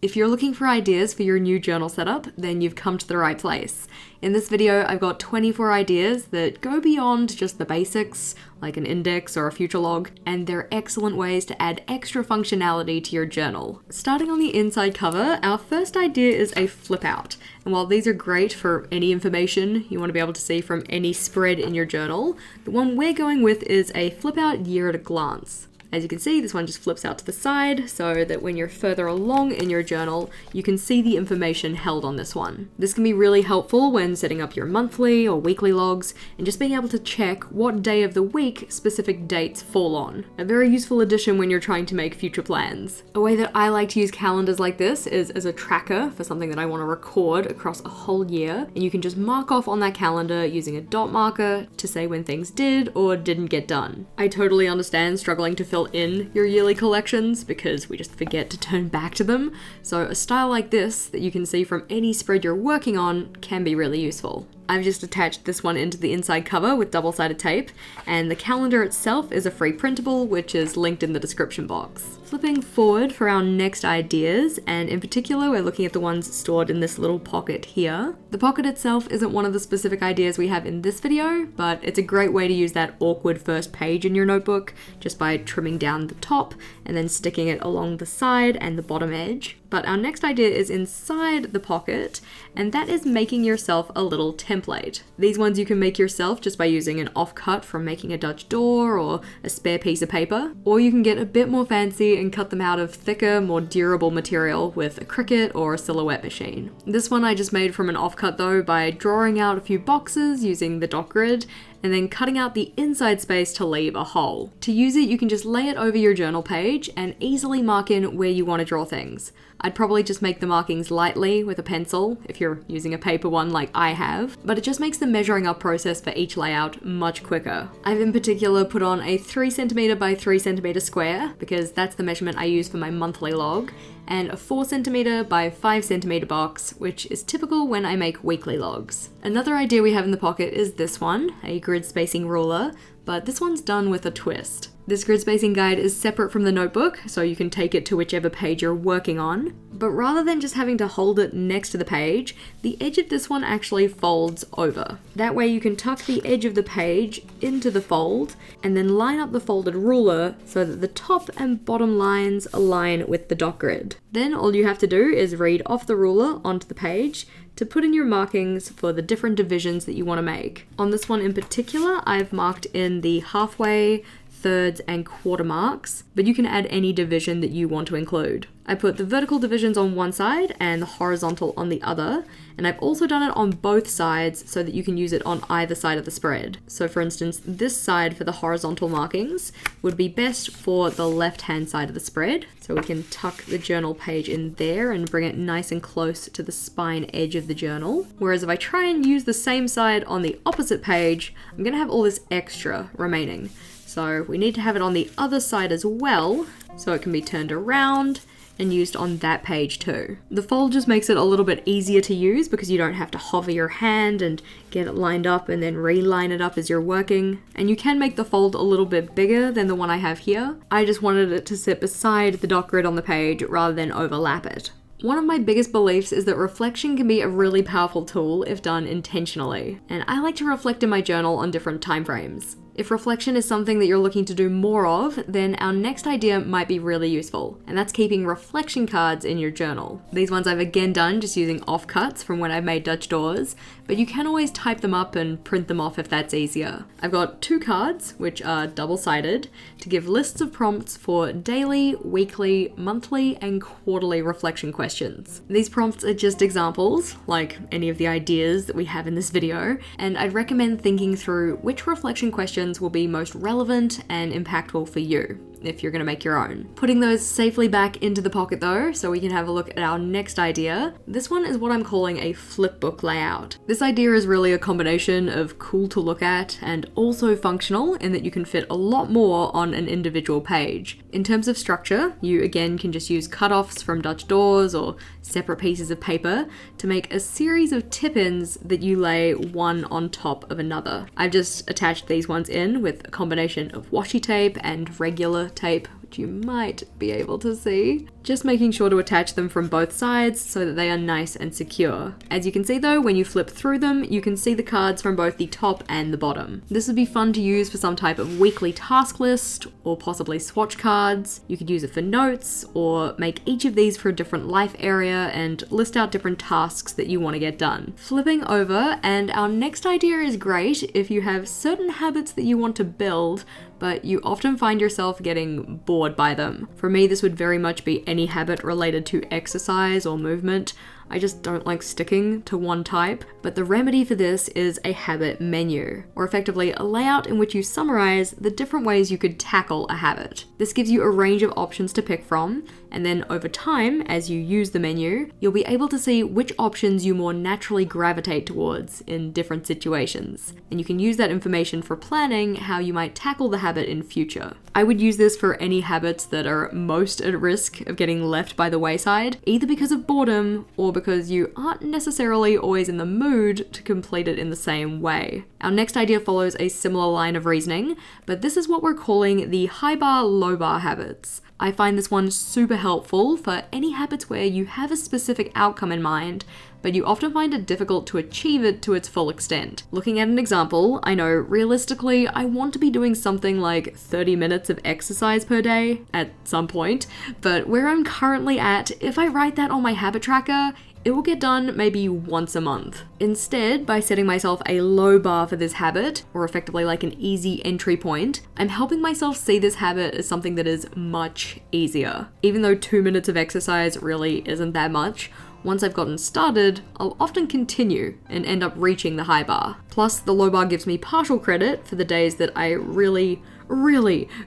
If you're looking for ideas for your new journal setup, then you've come to the right place. In this video, I've got 24 ideas that go beyond just the basics, like an index or a future log, and they're excellent ways to add extra functionality to your journal. Starting on the inside cover, our first idea is a flip out. And while these are great for any information you want to be able to see from any spread in your journal, the one we're going with is a flip out year at a glance. As you can see, this one just flips out to the side so that when you're further along in your journal, you can see the information held on this one. This can be really helpful when setting up your monthly or weekly logs and just being able to check what day of the week specific dates fall on. A very useful addition when you're trying to make future plans. A way that I like to use calendars like this is as a tracker for something that I want to record across a whole year, and you can just mark off on that calendar using a dot marker to say when things did or didn't get done. I totally understand struggling to fill in your yearly collections because we just forget to turn back to them, so a style like this that you can see from any spread you're working on can be really useful. I've just attached this one into the inside cover with double-sided tape, and the calendar itself is a free printable, which is linked in the description box. Flipping forward for our next ideas, and in particular we're looking at the ones stored in this little pocket here. The pocket itself isn't one of the specific ideas we have in this video, but it's a great way to use that awkward first page in your notebook just by trimming down the top and then sticking it along the side and the bottom edge. But our next idea is inside the pocket, and that is making yourself a little template. These ones you can make yourself just by using an offcut from making a Dutch door or a spare piece of paper, or you can get a bit more fancy and cut them out of thicker, more durable material with a Cricut or a silhouette machine. This one I just made from an offcut though by drawing out a few boxes using the dot grid and then cutting out the inside space to leave a hole. To use it, you can just lay it over your journal page and easily mark in where you want to draw things. I'd probably just make the markings lightly with a pencil if you're using a paper one like I have, but it just makes the measuring up process for each layout much quicker. I've in particular put on a 3cm by 3cm square because that's the measurement I use for my monthly log, and a 4cm by 5cm box, which is typical when I make weekly logs. Another idea we have in the pocket is this one, a grid spacing ruler, but this one's done with a twist. This grid spacing guide is separate from the notebook, so you can take it to whichever page you're working on. But rather than just having to hold it next to the page, the edge of this one actually folds over. That way you can tuck the edge of the page into the fold and then line up the folded ruler so that the top and bottom lines align with the dot grid. Then all you have to do is read off the ruler onto the page to put in your markings for the different divisions that you want to make. On this one in particular, I've marked in the halfway, thirds, and quarter marks, but you can add any division that you want to include. I put the vertical divisions on one side and the horizontal on the other, and I've also done it on both sides so that you can use it on either side of the spread. So for instance, this side for the horizontal markings would be best for the left-hand side of the spread, so we can tuck the journal page in there and bring it nice and close to the spine edge of the journal. Whereas if I try and use the same side on the opposite page, I'm gonna have all this extra remaining. So we need to have it on the other side as well, so it can be turned around and used on that page too. The fold just makes it a little bit easier to use because you don't have to hover your hand and get it lined up and then reline it up as you're working. And you can make the fold a little bit bigger than the one I have here. I just wanted it to sit beside the dot grid on the page rather than overlap it. One of my biggest beliefs is that reflection can be a really powerful tool if done intentionally, and I like to reflect in my journal on different timeframes. If reflection is something that you're looking to do more of, then our next idea might be really useful, and that's keeping reflection cards in your journal. These ones I've again done just using offcuts from when I've made Dutch doors, but you can always type them up and print them off if that's easier. I've got 2 cards, which are double-sided, to give lists of prompts for daily, weekly, monthly, and quarterly reflection questions. These prompts are just examples, like any of the ideas that we have in this video, and I'd recommend thinking through which reflection questions will be most relevant and impactful for you if you're going to make your own. Putting those safely back into the pocket though, so we can have a look at our next idea. This one is what I'm calling a flipbook layout. This idea is really a combination of cool to look at and also functional in that you can fit a lot more on an individual page. In terms of structure, you again can just use cutoffs from Dutch doors or separate pieces of paper to make a series of tip-ins that you lay one on top of another. I've just attached these ones in with a combination of washi tape and regular tape, which you might be able to see. Just making sure to attach them from both sides so that they are nice and secure. As you can see though, when you flip through them, you can see the cards from both the top and the bottom. This would be fun to use for some type of weekly task list, or possibly swatch cards. You could use it for notes, or make each of these for a different life area and list out different tasks that you want to get done. Flipping over, and our next idea is great if you have certain habits that you want to build, but you often find yourself getting bored by them. For me, this would very much be any habit related to exercise or movement. I just don't like sticking to one type, but the remedy for this is a habit menu, or effectively a layout in which you summarize the different ways you could tackle a habit. This gives you a range of options to pick from, and then over time, as you use the menu, you'll be able to see which options you more naturally gravitate towards in different situations. And you can use that information for planning how you might tackle the habit in future. I would use this for any habits that are most at risk of getting left by the wayside, either because of boredom or because you aren't necessarily always in the mood to complete it in the same way. Our next idea follows a similar line of reasoning, but this is what we're calling the high bar, low bar habits. I find this one super helpful for any habits where you have a specific outcome in mind, but you often find it difficult to achieve it to its full extent. Looking at an example, I know realistically I want to be doing something like 30 minutes of exercise per day at some point, but where I'm currently at, if I write that on my habit tracker, it will get done maybe once a month. Instead, by setting myself a low bar for this habit, or effectively like an easy entry point, I'm helping myself see this habit as something that is much easier. Even though 2 minutes of exercise really isn't that much, once I've gotten started, I'll often continue and end up reaching the high bar. Plus, the low bar gives me partial credit for the days that I really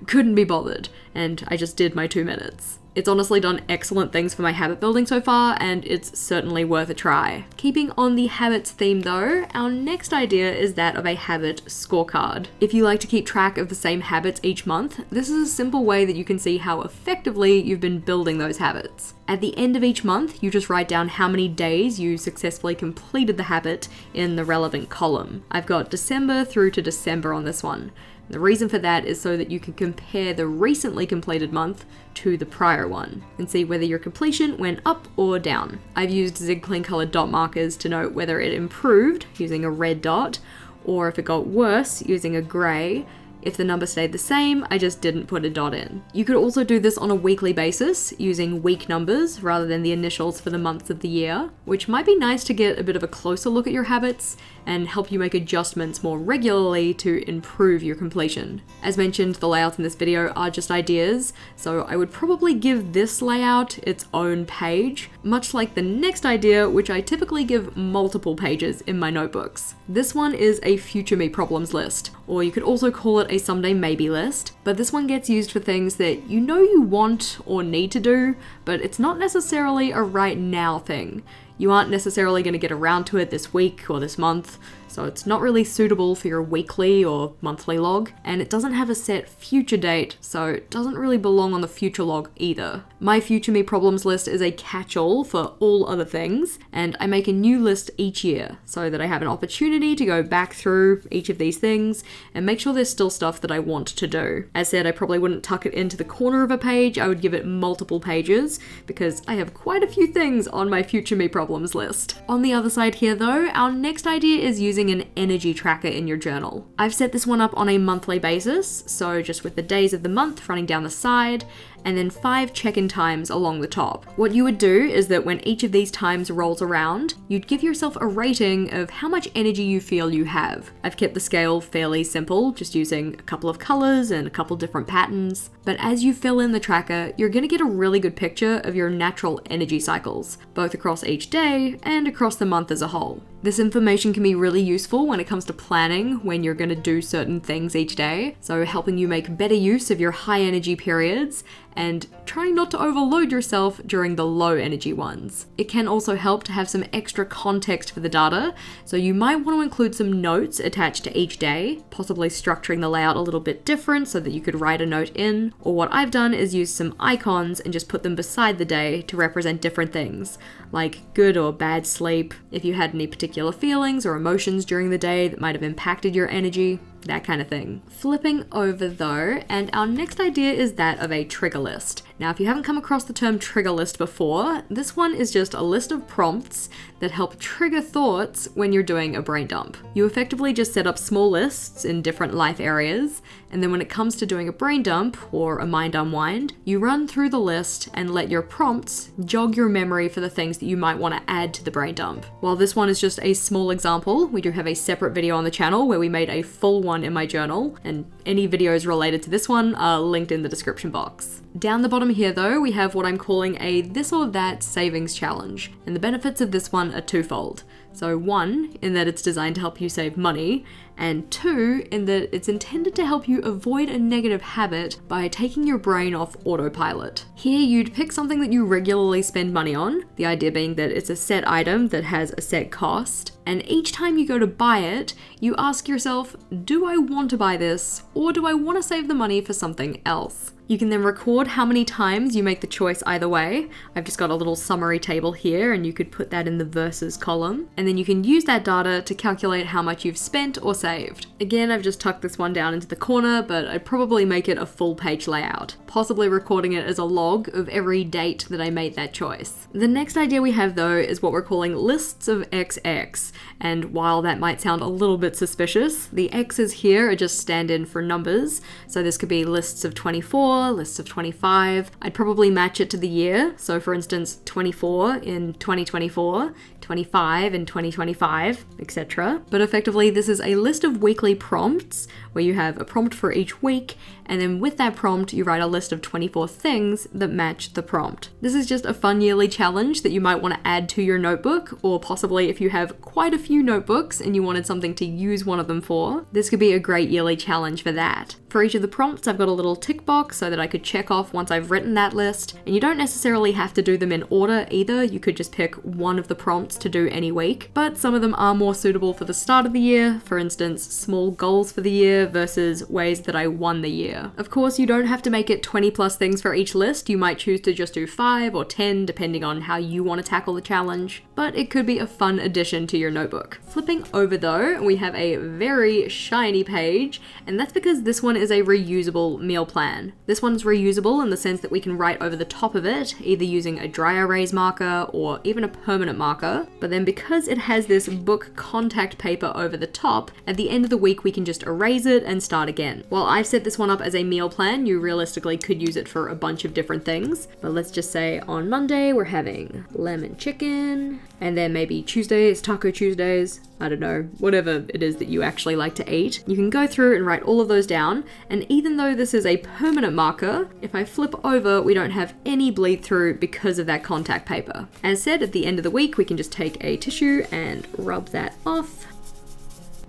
couldn't be bothered, and I just did my 2 minutes. It's honestly done excellent things for my habit building so far, and it's certainly worth a try. Keeping on the habits theme though, our next idea is that of a habit scorecard. If you like to keep track of the same habits each month, this is a simple way that you can see how effectively you've been building those habits. At the end of each month, you just write down how many days you successfully completed the habit in the relevant column. I've got December through to December on this one. The reason for that is so that you can compare the recently completed month to the prior one and see whether your completion went up or down. I've used Zig Clean colored dot markers to note whether it improved using a red dot, or if it got worse using a grey. If the number stayed the same, I just didn't put a dot in. You could also do this on a weekly basis using week numbers rather than the initials for the months of the year, which might be nice to get a bit of a closer look at your habits and help you make adjustments more regularly to improve your completion. As mentioned, the layouts in this video are just ideas, so I would probably give this layout its own page, much like the next idea, which I typically give multiple pages in my notebooks. This one is a future me problems list, or you could also call it a someday maybe list, but this one gets used for things that you know you want or need to do, but it's not necessarily a right now thing. You aren't necessarily going to get around to it this week or this month, so it's not really suitable for your weekly or monthly log, and it doesn't have a set future date, so it doesn't really belong on the future log either. My future me problems list is a catch-all for all other things, and I make a new list each year so that I have an opportunity to go back through each of these things and make sure there's still stuff that I want to do. As said, I probably wouldn't tuck it into the corner of a page, I would give it multiple pages because I have quite a few things on my future me problems list. On the other side here though, our next idea is using an energy tracker in your journal. I've set this one up on a monthly basis, so just with the days of the month running down the side, and then 5 check-in times along the top. What you would do is that when each of these times rolls around, you'd give yourself a rating of how much energy you feel you have. I've kept the scale fairly simple, just using a couple of colors and a couple different patterns. But as you fill in the tracker, you're gonna get a really good picture of your natural energy cycles, both across each day and across the month as a whole. This information can be really useful when it comes to planning when you're going to do certain things each day, so helping you make better use of your high energy periods and trying not to overload yourself during the low energy ones. It can also help to have some extra context for the data, so you might want to include some notes attached to each day, possibly structuring the layout a little bit different so that you could write a note in, or what I've done is use some icons and just put them beside the day to represent different things, like good or bad sleep, if you had any particular feelings or emotions during the day that might have impacted your energy. that kind of thing. Flipping over though, and our next idea is that of a trigger list. Now, if you haven't come across the term trigger list before, this one is just a list of prompts that help trigger thoughts when you're doing a brain dump. You effectively just set up small lists in different life areas, and then when it comes to doing a brain dump or a mind unwind, you run through the list and let your prompts jog your memory for the things that you might want to add to the brain dump. While this one is just a small example, we do have a separate video on the channel where we made a full one in my journal, and any videos related to this one are linked in the description box. Down the bottom here though, we have what I'm calling a this or that savings challenge, and the benefits of this one are twofold. So one, in that it's designed to help you save money, and two, in that it's intended to help you avoid a negative habit by taking your brain off autopilot. Here you'd pick something that you regularly spend money on, the idea being that it's a set item that has a set cost, and each time you go to buy it, you ask yourself, do I want to buy this, or do I want to save the money for something else? You can then record how many times you make the choice either way. I've just got a little summary table here, and you could put that in the versus column. And then you can use that data to calculate how much you've spent or saved. Again, I've just tucked this one down into the corner, but I'd probably make it a full page layout, possibly recording it as a log of every date that I made that choice. The next idea we have though is what we're calling lists of XX. And while that might sound a little bit suspicious, the X's here are just stand-in for numbers. So this could be lists of 24, lists of 25. I'd probably match it to the year. So for instance, 24 in 2024, 25 in 2025, etc. But effectively, this is a list of weekly prompts where you have a prompt for each week, and then with that prompt, you write a list of 24 things that match the prompt. This is just a fun yearly challenge that you might want to add to your notebook, or possibly if you have quite a few notebooks and you wanted something to use one of them for, this could be a great yearly challenge for that. For each of the prompts, I've got a little tick box so that I could check off once I've written that list, and you don't necessarily have to do them in order either. You could just pick one of the prompts to do any week, but some of them are more suitable for the start of the year. For instance, small goals for the year versus ways that I won the year. Of course, you don't have to make it 20 plus things for each list. You might choose to just do 5 or 10 depending on how you want to tackle the challenge, but it could be a fun addition to your notebook. Flipping over though, we have a very shiny page, and that's because this one is a reusable meal plan. This one's reusable in the sense that we can write over the top of it, either using a dry erase marker or even a permanent marker, but then because it has this book contact paper over the top, at the end of the week we can just erase it and start again. While I've set this one up as a meal plan, you realistically could use it for a bunch of different things, but let's just say on Monday we're having lemon chicken, and then maybe Tuesday is Taco Tuesdays, I don't know, whatever it is that you actually like to eat. You can go through and write all of those down, and even though this is a permanent marker, if I flip over, we don't have any bleed through because of that contact paper. As said, at the end of the week, we can just take a tissue and rub that off,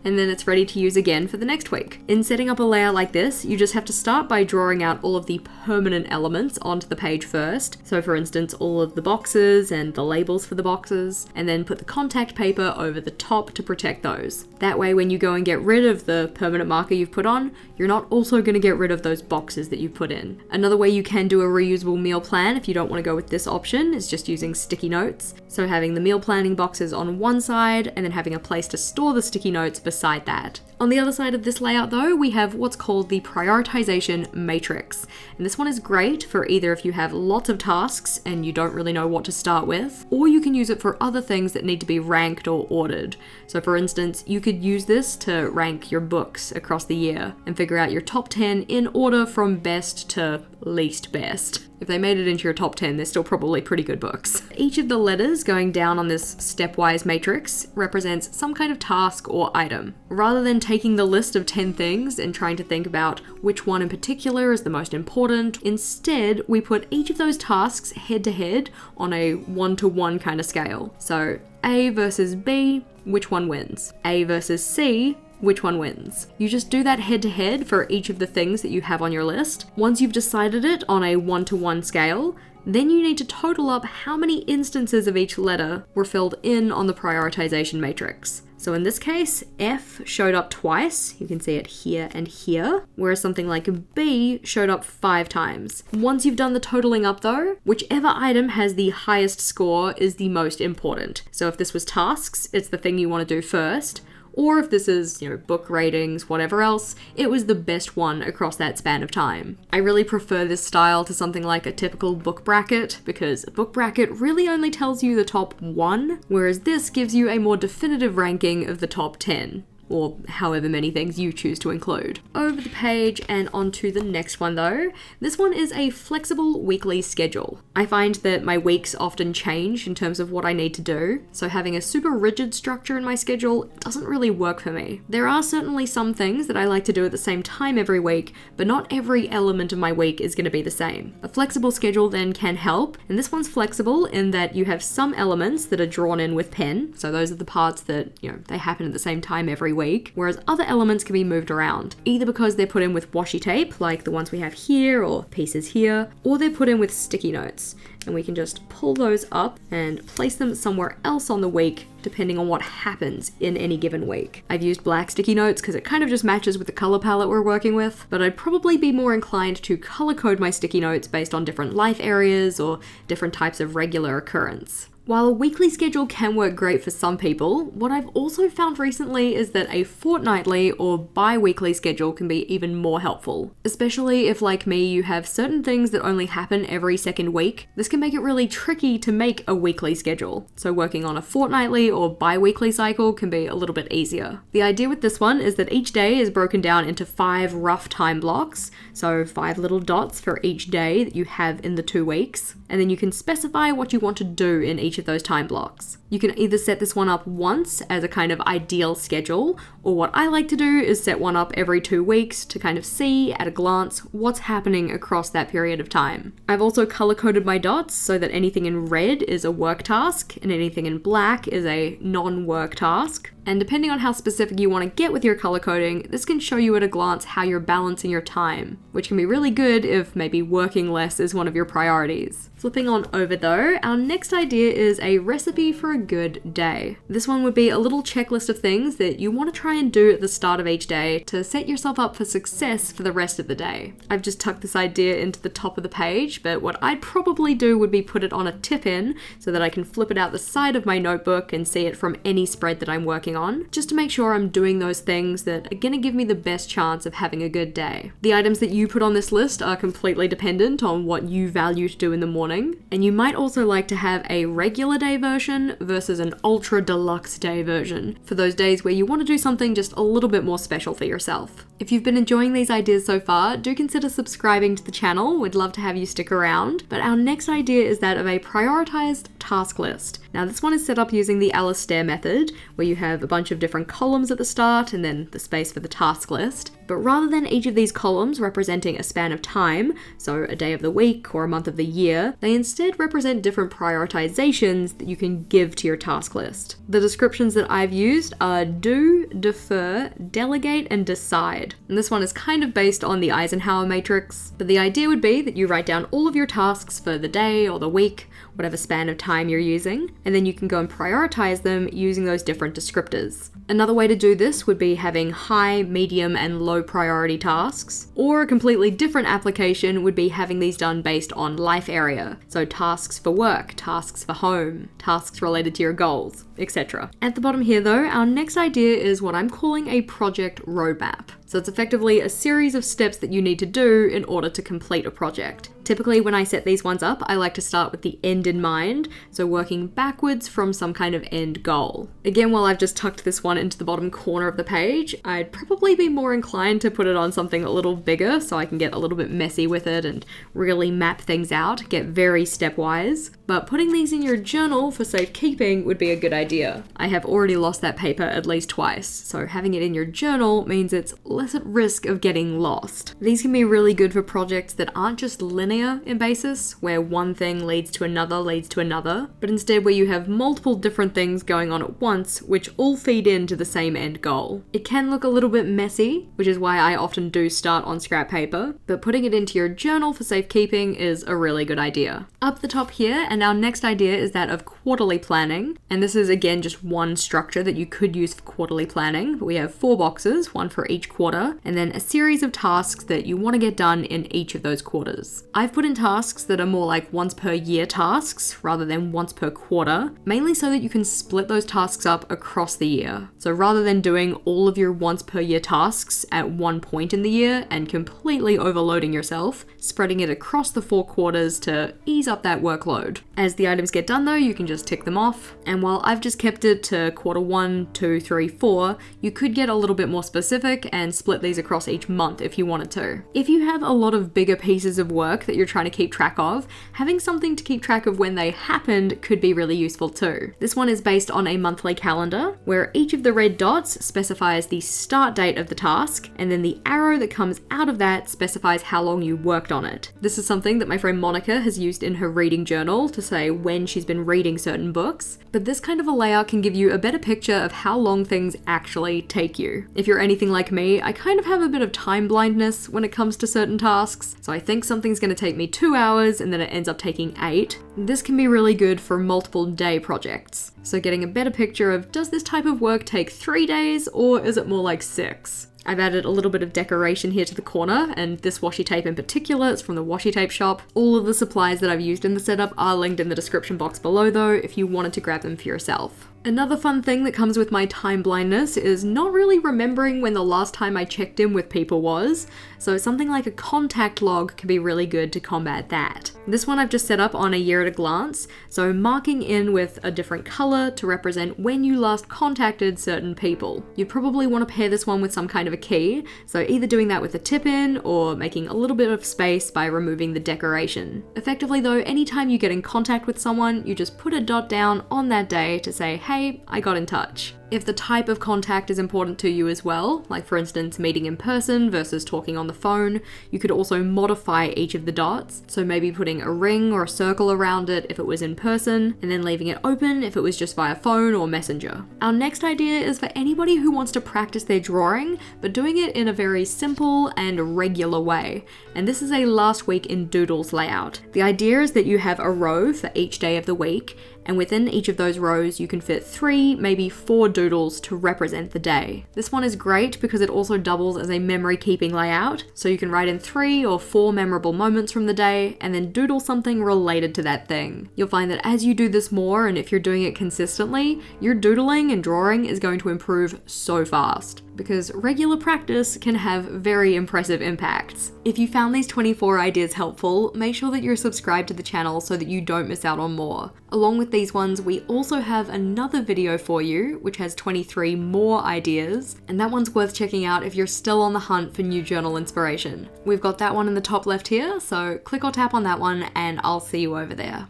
and then it's ready to use again for the next week. In setting up a layout like this, you just have to start by drawing out all of the permanent elements onto the page first. So for instance, all of the boxes and the labels for the boxes, and then put the contact paper over the top to protect those. That way, when you go and get rid of the permanent marker you've put on, you're not also going to get rid of those boxes that you put in. Another way you can do a reusable meal plan if you don't want to go with this option is just using sticky notes. So having the meal planning boxes on one side and then having a place to store the sticky notes beside that. On the other side of this layout though, we have what's called the prioritization matrix. And this one is great for either if you have lots of tasks and you don't really know what to start with, or you can use it for other things that need to be ranked or ordered. So for instance, you could use this to rank your books across the year and figure out your top 10 in order from best to least best. If they made it into your top 10, they're still probably pretty good books. Each of the letters going down on this stepwise matrix represents some kind of task or item. Rather than taking the list of 10 things and trying to think about which one in particular is the most important, instead we put each of those tasks head to head on a 1-to-1 kind of scale. So A versus B, which one wins? A versus C, which one wins? You just do that head to head for each of the things that you have on your list. Once you've decided it on a 1-to-1 scale, then you need to total up how many instances of each letter were filled in on the prioritization matrix. So in this case, F showed up twice, you can see it here and here, whereas something like B showed up 5 times. Once you've done the totaling up though, whichever item has the highest score is the most important. So if this was tasks, it's the thing you want to do first, or if this is, book ratings, whatever else, it was the best one across that span of time. I really prefer this style to something like a typical book bracket, because a book bracket really only tells you the top 1, whereas this gives you a more definitive ranking of the top 10. Or however many things you choose to include. Over the page and onto the next one though. This one is a flexible weekly schedule. I find that my weeks often change in terms of what I need to do, so having a super rigid structure in my schedule doesn't really work for me. There are certainly some things that I like to do at the same time every week, but not every element of my week is going to be the same. A flexible schedule then can help, and this one's flexible in that you have some elements that are drawn in with pen, so those are the parts that, they happen at the same time every week, whereas other elements can be moved around, either because they're put in with washi tape, like the ones we have here, or pieces here, or they're put in with sticky notes, and we can just pull those up and place them somewhere else on the week, depending on what happens in any given week. I've used black sticky notes because it kind of just matches with the color palette we're working with, but I'd probably be more inclined to color code my sticky notes based on different life areas or different types of regular occurrence. While a weekly schedule can work great for some people, what I've also found recently is that a fortnightly or bi-weekly schedule can be even more helpful. Especially if, like me, you have certain things that only happen every second week. This can make it really tricky to make a weekly schedule, so working on a fortnightly or bi-weekly cycle can be a little bit easier. The idea with this one is that each day is broken down into 5 rough time blocks, so 5 little dots for each day that you have in the 2 weeks, and then you can specify what you want to do in each of those time blocks. You can either set this one up once as a kind of ideal schedule, or what I like to do is set one up every 2 weeks to kind of see at a glance what's happening across that period of time. I've also color-coded my dots so that anything in red is a work task and anything in black is a non-work task. And depending on how specific you want to get with your color coding, this can show you at a glance how you're balancing your time, which can be really good if maybe working less is one of your priorities. Flipping on over though, our next idea is a recipe for a good day. This one would be a little checklist of things that you want to try and do at the start of each day to set yourself up for success for the rest of the day. I've just tucked this idea into the top of the page, but what I'd probably do would be put it on a tip-in so that I can flip it out the side of my notebook and see it from any spread that I'm working on, just to make sure I'm doing those things that are going to give me the best chance of having a good day. The items that you put on this list are completely dependent on what you value to do in the morning, and you might also like to have a regular day version versus an ultra deluxe day version for those days where you want to do something just a little bit more special for yourself. If you've been enjoying these ideas so far, do consider subscribing to the channel. We'd love to have you stick around. But our next idea is that of a prioritized task list. Now this one is set up using the Alistair method, where you have a bunch of different columns at the start and then the space for the task list. But rather than each of these columns representing a span of time, so a day of the week or a month of the year, they instead represent different prioritizations that you can give to your task list. The descriptions that I've used are do, defer, delegate, and decide. And this one is kind of based on the Eisenhower matrix, but the idea would be that you write down all of your tasks for the day or the week, whatever span of time you're using, and then you can go and prioritize them using those different descriptors. Another way to do this would be having high, medium, and low priority tasks, or a completely different application would be having these done based on life area. So tasks for work, tasks for home, tasks related to your goals, etc. At the bottom here though, our next idea is what I'm calling a project roadmap. So it's effectively a series of steps that you need to do in order to complete a project. Typically when I set these ones up, I like to start with the end in mind, so working backwards from some kind of end goal. Again, while I've just tucked this one into the bottom corner of the page, I'd probably be more inclined to put it on something a little bigger so I can get a little bit messy with it and really map things out, get very stepwise. But putting these in your journal for safekeeping would be a good idea. I have already lost that paper at least twice, so having it in your journal means it's less at risk of getting lost. These can be really good for projects that aren't just linear in basis, where one thing leads to another, but instead where you have multiple different things going on at once, which all feed into the same end goal. It can look a little bit messy, which is why I often do start on scrap paper, but putting it into your journal for safekeeping is a really good idea. Up the top here, and our next idea is that of quarterly planning, and this is again just one structure that you could use for quarterly planning, but we have 4 boxes, one for each quarter, and then a series of tasks that you want to get done in each of those quarters. I've put in tasks that are more like once per year tasks rather than once per quarter, mainly so that you can split those tasks up across the year. So rather than doing all of your once per year tasks at one point in the year and completely overloading yourself, spreading it across the 4 quarters to ease up that workload. As the items get done though, you can just tick them off. And while I've just kept it to quarter 1, 2, 3, 4, you could get a little bit more specific and split these across each month if you wanted to. If you have a lot of bigger pieces of work that you're trying to keep track of, having something to keep track of when they happened could be really useful too. This one is based on a monthly calendar, where each of the red dots specifies the start date of the task, and then the arrow that comes out of that specifies how long you worked on it. This is something that my friend Monica has used in her reading journal to say when she's been reading certain books, but this kind of a layout can give you a better picture of how long things actually take you. If you're anything like me, I kind of have a bit of time blindness when it comes to certain tasks, so I think something's going to take me 2 hours and then it ends up taking 8. This can be really good for multiple day projects. So getting a better picture of, does this type of work take 3 days or is it more like 6? I've added a little bit of decoration here to the corner, and this washi tape in particular is from the washi tape shop. All of the supplies that I've used in the setup are linked in the description box below though, if you wanted to grab them for yourself. Another fun thing that comes with my time blindness is not really remembering when the last time I checked in with people was, so something like a contact log can be really good to combat that. This one I've just set up on a year at a glance, so marking in with a different color to represent when you last contacted certain people. You probably want to pair this one with some kind of a key, so either doing that with a tip-in or making a little bit of space by removing the decoration. Effectively though, anytime you get in contact with someone, you just put a dot down on that day to say, hey, I got in touch. If the type of contact is important to you as well, like for instance meeting in person versus talking on the phone, you could also modify each of the dots, so maybe putting a ring or a circle around it if it was in person, and then leaving it open if it was just via phone or messenger. Our next idea is for anybody who wants to practice their drawing, but doing it in a very simple and regular way, and this is a last week in doodles layout. The idea is that you have a row for each day of the week, and within each of those rows you can fit 3, maybe 4 doodles to represent the day. This one is great because it also doubles as a memory keeping layout, so you can write in 3 or 4 memorable moments from the day and then doodle something related to that thing. You'll find that as you do this more, and if you're doing it consistently, your doodling and drawing is going to improve so fast, because regular practice can have very impressive impacts. If you found these 24 ideas helpful, make sure that you're subscribed to the channel so that you don't miss out on more. Along with these ones, we also have another video for you, which has 23 more ideas, and that one's worth checking out if you're still on the hunt for new journal inspiration. We've got that one in the top left here, so click or tap on that one and I'll see you over there.